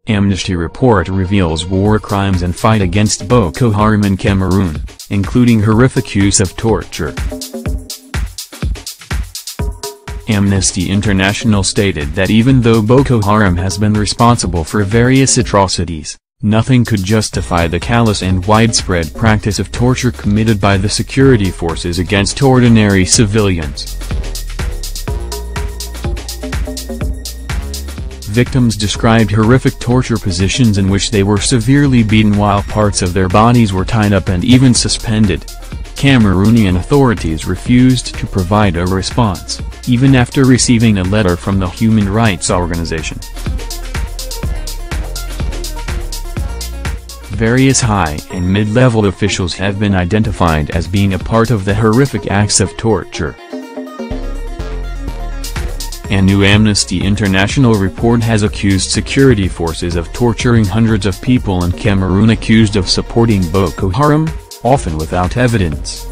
Amnesty report reveals war crimes and fight against Boko Haram in Cameroon, including horrific use of torture. Amnesty International stated that even though Boko Haram has been responsible for various atrocities, nothing could justify the callous and widespread practice of torture committed by the security forces against ordinary civilians. Victims described horrific torture positions in which they were severely beaten while parts of their bodies were tied up and even suspended. Cameroonian authorities refused to provide a response, even after receiving a letter from the human rights organization. Various high and mid-level officials have been identified as being a part of the horrific acts of torture. A new Amnesty International report has accused security forces of torturing hundreds of people in Cameroon accused of supporting Boko Haram, often without evidence.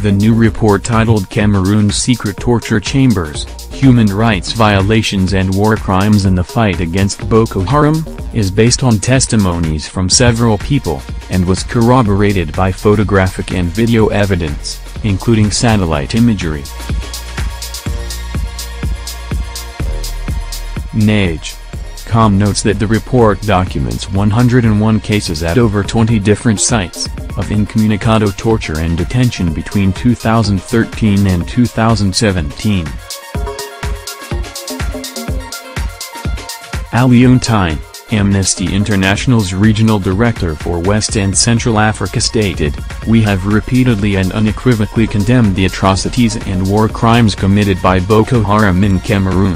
The new report titled Cameroon's Secret Torture Chambers, Human Rights Violations and War Crimes in the Fight Against Boko Haram, is based on testimonies from several people, and was corroborated by photographic and video evidence, including satellite imagery. NAGE.com notes that the report documents 101 cases at over 20 different sites, of incommunicado torture and detention between 2013 and 2017. Alioune, Amnesty International's regional director for West and Central Africa stated, "We have repeatedly and unequivocally condemned the atrocities and war crimes committed by Boko Haram in Cameroon.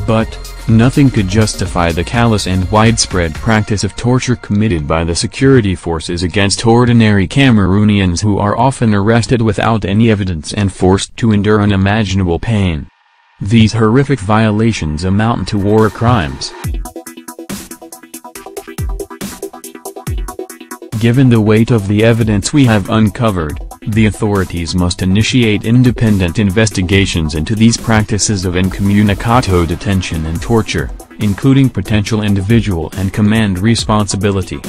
But, nothing could justify the callous and widespread practice of torture committed by the security forces against ordinary Cameroonians who are often arrested without any evidence and forced to endure unimaginable pain. These horrific violations amount to war crimes. Given the weight of the evidence we have uncovered, the authorities must initiate independent investigations into these practices of incommunicado detention and torture, including potential individual and command responsibility."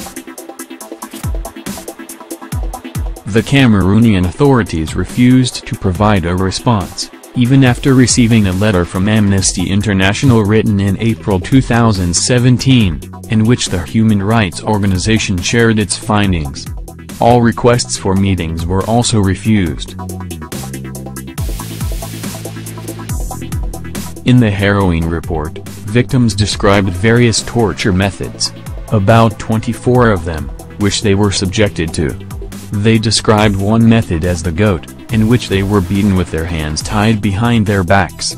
The Cameroonian authorities refused to provide a response, even after receiving a letter from Amnesty International written in April 2017, in which the human rights organization shared its findings. All requests for meetings were also refused. In the harrowing report, victims described various torture methods, about 24 of them, which they were subjected to. They described one method as the goat, in which they were beaten with their hands tied behind their backs.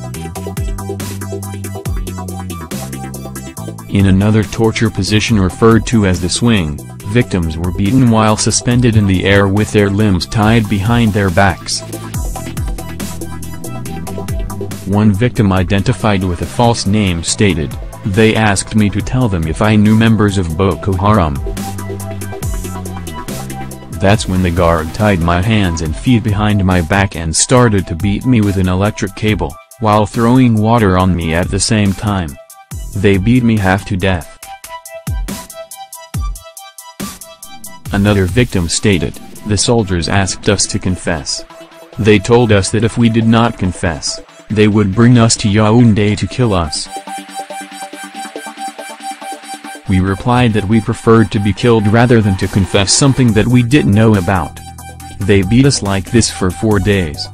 In another torture position referred to as the swing, victims were beaten while suspended in the air with their limbs tied behind their backs. One victim identified with a false name stated, "They asked me to tell them if I knew members of Boko Haram. That's when the guard tied my hands and feet behind my back and started to beat me with an electric cable, while throwing water on me at the same time. They beat me half to death." Another victim stated, "The soldiers asked us to confess. They told us that if we did not confess, they would bring us to Yaoundé to kill us. We replied that we preferred to be killed rather than to confess something that we didn't know about. They beat us like this for 4 days."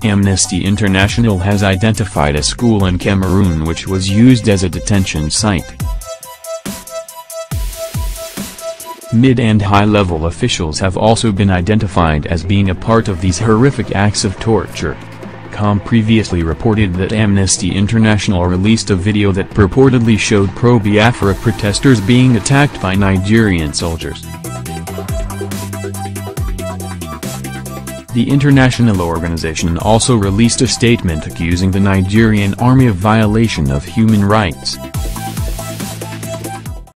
Amnesty International has identified a school in Cameroon which was used as a detention site. Mid- and high-level officials have also been identified as being a part of these horrific acts of torture. Com previously reported that Amnesty International released a video that purportedly showed pro-Biafra protesters being attacked by Nigerian soldiers. The international organization also released a statement accusing the Nigerian army of violation of human rights.